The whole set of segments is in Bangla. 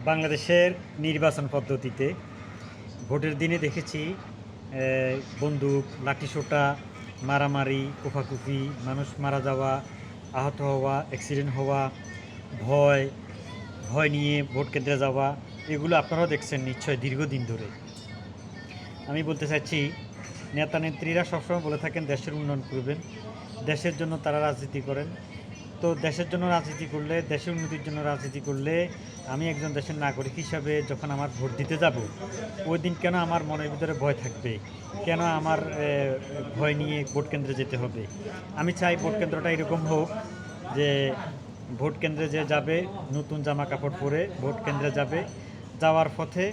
বাংলাদেশের নির্বাচন পদ্ধতিতে ভোটের দিনে দেখেছি বন্দুক, লাঠিসোঁটা, মারামারি, কুফাকুফি, মানুষ মারা যাওয়া, আহত হওয়া, অ্যাক্সিডেন্ট হওয়া, ভয় ভয় নিয়ে ভোট কেন্দ্রে যাওয়া, এগুলো আপনারাও দেখছেন নিশ্চয় দীর্ঘদিন ধরে। আমি বলতে চাচ্ছি, নেতা নেত্রীরা সবসময় বলে থাকেন দেশের উন্নয়ন করবেন, দেশের জন্য তারা রাজনীতি করেন। তো দেশের জন্য রাজনীতি করলে, দেশের উন্নতির জন্য রাজনীতি করলে আমি একজন দেশের নাগরিক হিসাবে যখন আমার ভোট দিতে যাব, ওই দিন কেন আমার মনের ভিতরে ভয় থাকবে? কেন আমার ভয় নিয়ে ভোট কেন্দ্রে যেতে হবে? আমি চাই ভোট কেন্দ্রটা এরকম হোক যে ভোট কেন্দ্রে যে যাবে নতুন জামা কাপড় পরে ভোট কেন্দ্রে যাবে, যাওয়ার পথে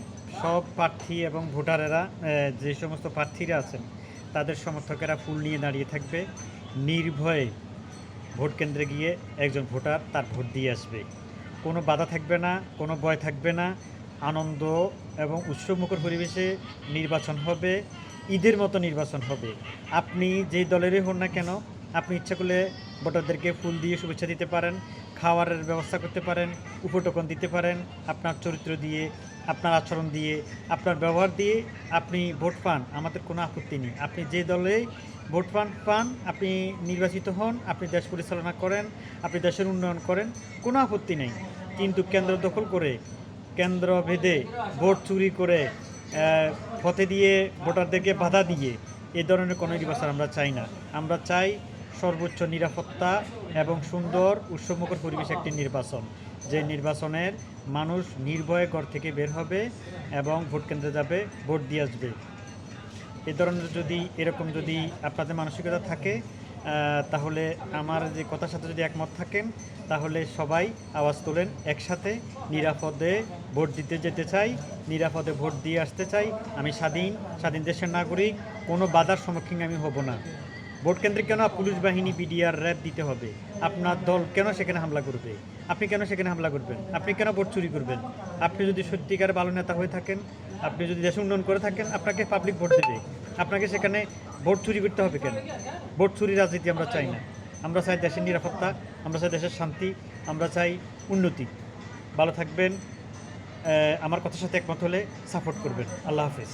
সব প্রার্থী এবং ভোটারেরা, যে সমস্ত প্রার্থীরা আছেন তাদের সমর্থকেরা ফুল নিয়ে দাঁড়িয়ে থাকবে, নির্ভয়ে ভোট কেন্দ্রে গিয়ে একজন ভোটার তার ভোট দিয়ে আসবে। কোনো বাধা থাকবে না, কোনো ভয় থাকবে না, আনন্দ এবং উৎসবমুখর পরিবেশে নির্বাচন হবে, ঈদের মতো নির্বাচন হবে। আপনি যেই দলেরই হন না কেন, আপনি ইচ্ছা করলে ভোটারদেরকে ফুল দিয়ে শুভেচ্ছা দিতে পারেন, খাওয়ারের ব্যবস্থা করতে পারেন, উপটোকন দিতে পারেন, আপনার চরিত্র দিয়ে, আপনার আচরণ দিয়ে, আপনার ব্যবহার দিয়ে আপনি ভোট পান, আমাদের কোনো আপত্তি নেই। আপনি যে দলে ভোট পান, আপনি নির্বাচিত হন, আপনি দেশ পরিচালনা করেন, আপনি দেশের উন্নয়ন করেন, কোনো আপত্তি নেই। কিন্তু কেন্দ্র দখল করে, কেন্দ্র ভেদে ভোট চুরি করে, ফতে দিয়ে ভোটারদেরকে বাধা দিয়ে এই ধরনের কোনো নির্বাচন আমরা চাই না। আমরা চাই সর্বোচ্চ নিরাপত্তা এবং সুন্দর উৎসবমুখর পরিবেশ একটি নির্বাচন, যে নির্বাচনের মানুষ নির্ভয়ে ঘর থেকে বের হবে এবং ভোট কেন্দ্রে যাবে, ভোট দিয়ে আসবে। এই ধরনের এরকম যদি আপনাদের মানসিকতা থাকে, তাহলে আমার যে কথার সাথে যদি একমত থাকেন, তাহলে সবাই আওয়াজ তোলেন একসাথে, নিরাপদে ভোট দিতে যেতে চাই, নিরাপদে ভোট দিয়ে আসতে চাই। আমি স্বাধীন দেশের নাগরিক, কোনো বাধার সম্মুখীন আমি হব না। ভোট কেন্দ্রে কেন পুলিশ বাহিনী, বিডিআর, র্যাব দিতে হবে? আপনার দল কেন সেখানে হামলা করবে? আপনি কেন সেখানে হামলা করবেন? আপনি কেন ভোট চুরি করবেন? আপনি যদি সত্যিকার ভালো নেতা হয়ে থাকেন, আপনি যদি দেশ উন্নয়ন করে থাকেন, আপনাকে পাবলিক ভোট দেবে। আপনাকে সেখানে ভোট চুরি করতে হবে কেন? ভোট চুরি রাজনীতি আমরা চাই না। আমরা চাই দেশের নিরাপত্তা, আমরা চাই দেশের শান্তি, আমরা চাই উন্নতি। ভালো থাকবেন। আমার কথার সাথে একমত হলে সাপোর্ট করবেন। আল্লাহ হাফেজ।